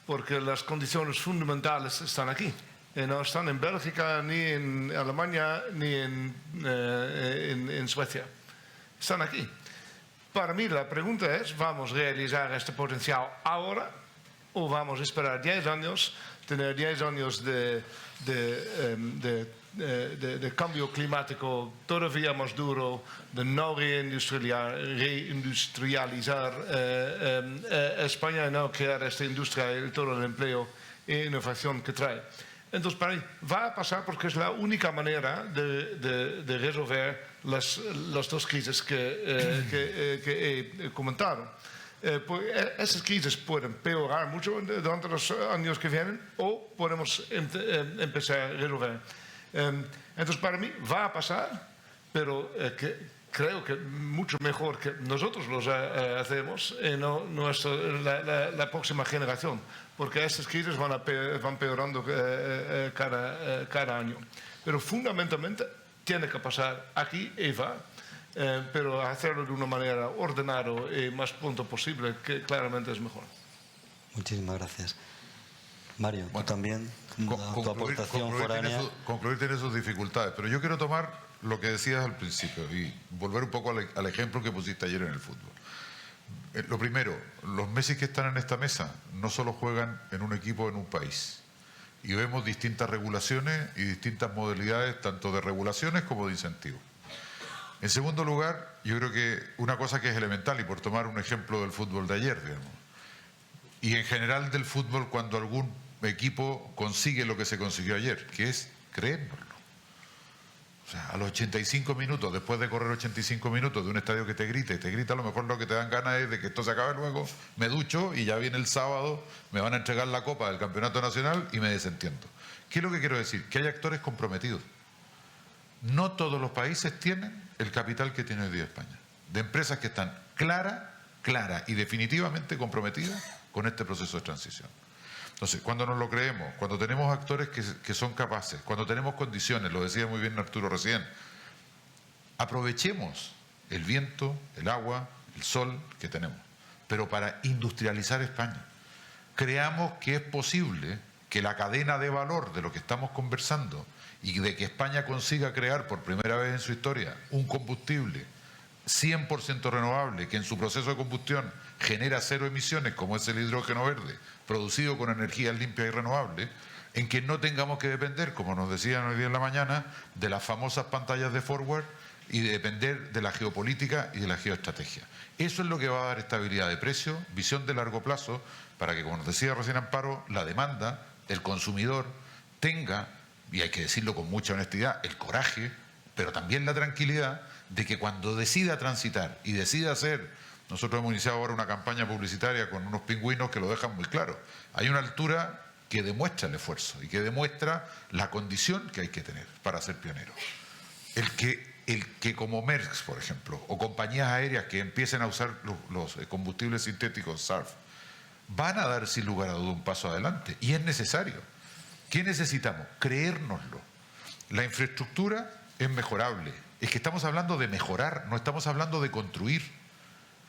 C: porque las condiciones fundamentales están aquí. No están en Bélgica, ni en Alemania, ni en Suecia. Están aquí. Para mí la pregunta es, ¿vamos a realizar este potencial ahora o vamos a esperar 10 años, tener 10 años de cambio climático todavía más duro, de no reindustrializar España y no crear esta industria y todo el empleo e innovación que trae? Entonces, para mí, va a pasar porque es la única manera de resolver las dos crisis que he comentado. Esas crisis pueden empeorar mucho durante los años que vienen, o podemos empezar a resolver. Entonces, para mí va a pasar, pero creo que mucho mejor que nosotros lo hacemos y no la próxima generación, porque estas crisis van peorando cada año. Pero fundamentalmente tiene que pasar aquí y va. Pero hacerlo de una manera ordenada y más pronto posible, que claramente es mejor.
A: Muchísimas gracias. Mario, tú también, tu aportación foránea.
B: Concluir tiene sus dificultades, pero yo quiero tomar lo que decías al principio y volver un poco al ejemplo que pusiste ayer en el fútbol. Lo primero, los Messi que están en esta mesa no solo juegan en un equipo en un país, y vemos distintas regulaciones y distintas modalidades, tanto de regulaciones como de incentivos. En segundo lugar, yo creo que una cosa que es elemental, y por tomar un ejemplo del fútbol de ayer, digamos, y en general del fútbol cuando algún equipo consigue lo que se consiguió ayer, que es creérnoslo. O sea, a los 85 minutos, después de correr 85 minutos de un estadio que te grita, a lo mejor lo que te dan ganas es de que esto se acabe luego, me ducho y ya viene el sábado, me van a entregar la Copa del Campeonato Nacional y me desentiendo. ¿Qué es lo que quiero decir? Que hay actores comprometidos. No todos los países tienen el capital que tiene hoy día España, de empresas que están clara y definitivamente comprometidas con este proceso de transición. Entonces, cuando nos lo creemos, cuando tenemos actores que son capaces, cuando tenemos condiciones, lo decía muy bien Arturo recién, aprovechemos el viento, el agua, el sol que tenemos, pero para industrializar España. Creamos que es posible que la cadena de valor de lo que estamos conversando y de que España consiga crear por primera vez en su historia un combustible 100% renovable, que en su proceso de combustión genera 0 emisiones, como es el hidrógeno verde, producido con energías limpias y renovables, en que no tengamos que depender, como nos decían hoy día en la mañana, de las famosas pantallas de forward y de depender de la geopolítica y de la geoestrategia. Eso es lo que va a dar estabilidad de precio, visión de largo plazo, para que, como nos decía recién Amparo, la demanda, el consumidor, tenga, y hay que decirlo con mucha honestidad, el coraje, pero también la tranquilidad de que cuando decida transitar y decida hacer, nosotros hemos iniciado ahora una campaña publicitaria con unos pingüinos que lo dejan muy claro, hay una altura que demuestra el esfuerzo y que demuestra la condición que hay que tener para ser pionero. El que como Maersk, por ejemplo, o compañías aéreas que empiecen a usar los combustibles sintéticos SAF, van a dar sin lugar a duda un paso adelante, y es necesario. ¿Qué necesitamos? Creérnoslo. La infraestructura es mejorable. Es que estamos hablando de mejorar, no estamos hablando de construir.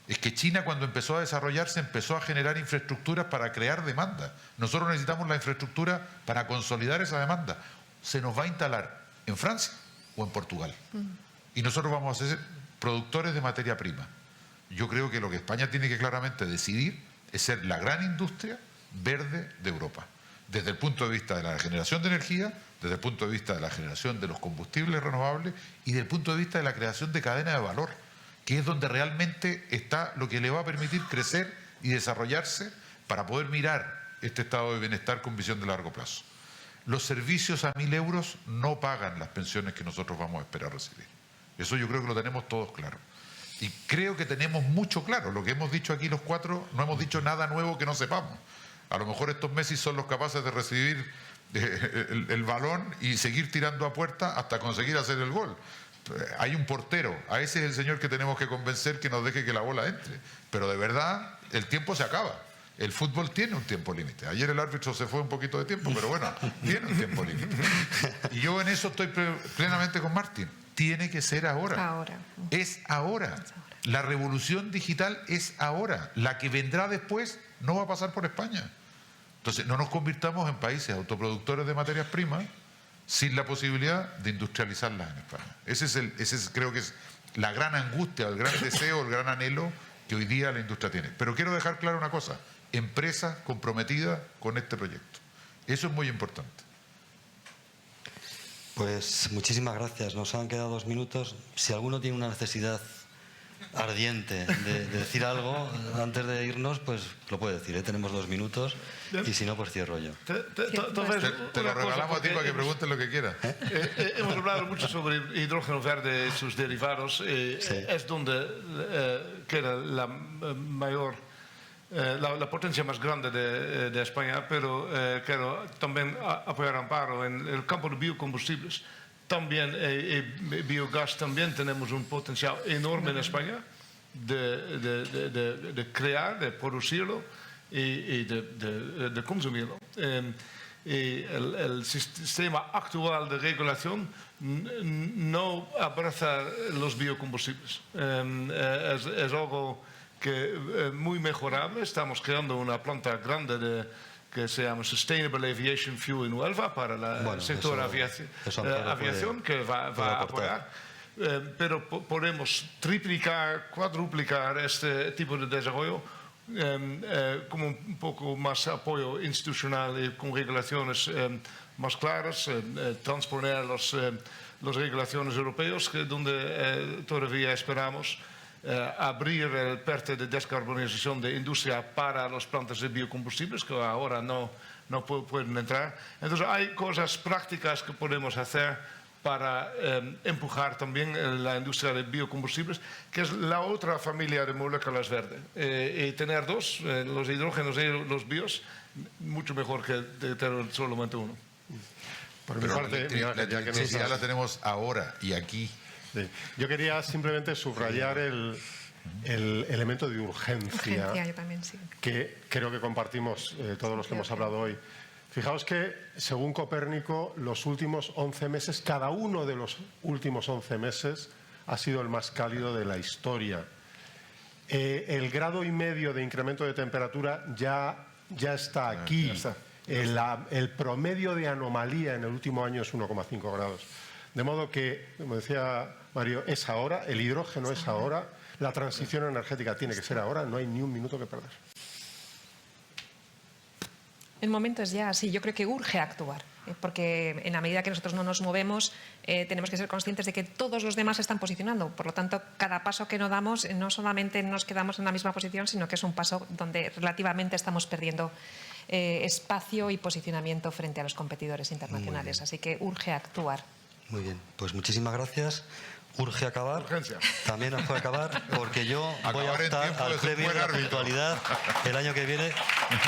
B: Es que China, cuando empezó a desarrollarse, empezó a generar infraestructuras para crear demanda. Nosotros necesitamos la infraestructura para consolidar esa demanda. Se nos va a instalar en Francia o en Portugal. Y nosotros vamos a ser productores de materia prima. Yo creo que lo que España tiene que claramente decidir es ser la gran industria verde de Europa, desde el punto de vista de la generación de energía, desde el punto de vista de la generación de los combustibles renovables y desde el punto de vista de la creación de cadena de valor, que es donde realmente está lo que le va a permitir crecer y desarrollarse para poder mirar este estado de bienestar con visión de largo plazo. Los servicios a 1.000 euros no pagan las pensiones que nosotros vamos a esperar recibir. Eso yo creo que lo tenemos todos claro. Y creo que tenemos mucho claro. Lo que hemos dicho aquí los cuatro, no hemos dicho nada nuevo que no sepamos. A lo mejor estos Messi son los capaces de recibir el balón y seguir tirando a puerta hasta conseguir hacer el gol. Hay un portero, a ese es el señor que tenemos que convencer que nos deje que la bola entre. Pero de verdad, el tiempo se acaba. El fútbol tiene un tiempo límite. Ayer el árbitro se fue un poquito de tiempo, pero bueno, tiene un tiempo límite. Y yo en eso estoy plenamente con Martín. Tiene que ser ahora.
D: Ahora.
B: Es ahora. La revolución digital es ahora. La que vendrá después no va a pasar por España. Entonces, no nos convirtamos en países autoproductores de materias primas sin la posibilidad de industrializarlas en España. Ese es, creo que es la gran angustia, el gran deseo, el gran anhelo que hoy día la industria tiene. Pero quiero dejar claro una cosa: empresas comprometidas con este proyecto. Eso es muy importante.
A: Pues muchísimas gracias. Nos han quedado 2 minutos. Si alguno tiene una necesidad ardiente de decir algo antes de irnos, pues lo puede decir, ¿eh? Tenemos 2 minutos y si no, pues cierro yo.
B: Te lo regalamos a ti para que preguntes lo que quieras.
C: Hemos hablado mucho sobre hidrógeno verde y sus derivados.
A: Sí.
C: Es donde queda la mayor, la potencia más grande de España, pero quiero también apoyar a Amparo en el campo de biocombustibles. También biogás, también tenemos un potencial enorme en España de crear, de producirlo y de consumirlo. Y el sistema actual de regulación no abraza los biocombustibles. Es algo que muy mejorable. Estamos creando una planta grande que se llama Sustainable Aviation Fuel en Huelva para el sector aviación, que va a apoyar. Pero podemos triplicar, cuadruplicar este tipo de desarrollo con un poco más apoyo institucional y con regulaciones más claras, transponer las regulaciones europeas, donde todavía esperamos abrir el PERTE de descarbonización de industria para las plantas de biocombustibles, que ahora no pueden entrar. Entonces hay cosas prácticas que podemos hacer para empujar también la industria de biocombustibles, que es la otra familia de moléculas verdes. Y tener 2, los hidrógenos y los bios, mucho mejor que tener solamente uno.
E: Por mi
B: Pero
E: parte,
B: la electricidad la tenemos ahora y aquí.
E: Sí. Yo quería simplemente subrayar el elemento de urgencia,
D: Yo también, sí.
E: que creo que compartimos todos los que hemos hablado hoy. Fijaos que, según Copérnico, los últimos 11 meses, cada uno de los últimos 11 meses ha sido el más cálido de la historia. El 1,5 grados de incremento de temperatura ya está aquí.
C: Ya está.
E: El promedio de anomalía en el último año es 1,5 grados. De modo que, como decía Mario, es ahora, el hidrógeno es ahora, la transición energética tiene que ser ahora, no hay ni un minuto que perder.
D: El momento es ya, sí, yo creo que urge actuar, porque en la medida que nosotros no nos movemos, tenemos que ser conscientes de que todos los demás se están posicionando. Por lo tanto, cada paso que no damos, no solamente nos quedamos en la misma posición, sino que es un paso donde relativamente estamos perdiendo espacio y posicionamiento frente a los competidores internacionales. Así que urge actuar.
A: Muy bien, pues muchísimas gracias. Urge acabar.
C: Urgencia.
A: También urge acabar, porque yo voy a
B: Acabar en
A: optar
B: tiempo
A: al
B: es un
A: premio
B: buen
A: de la
B: árbitro.
A: puntualidad el año que viene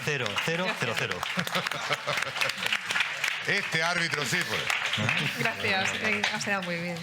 A: 0, 0, 0, 0.
B: Este árbitro sí, pues.
D: Gracias, ha sido muy bien.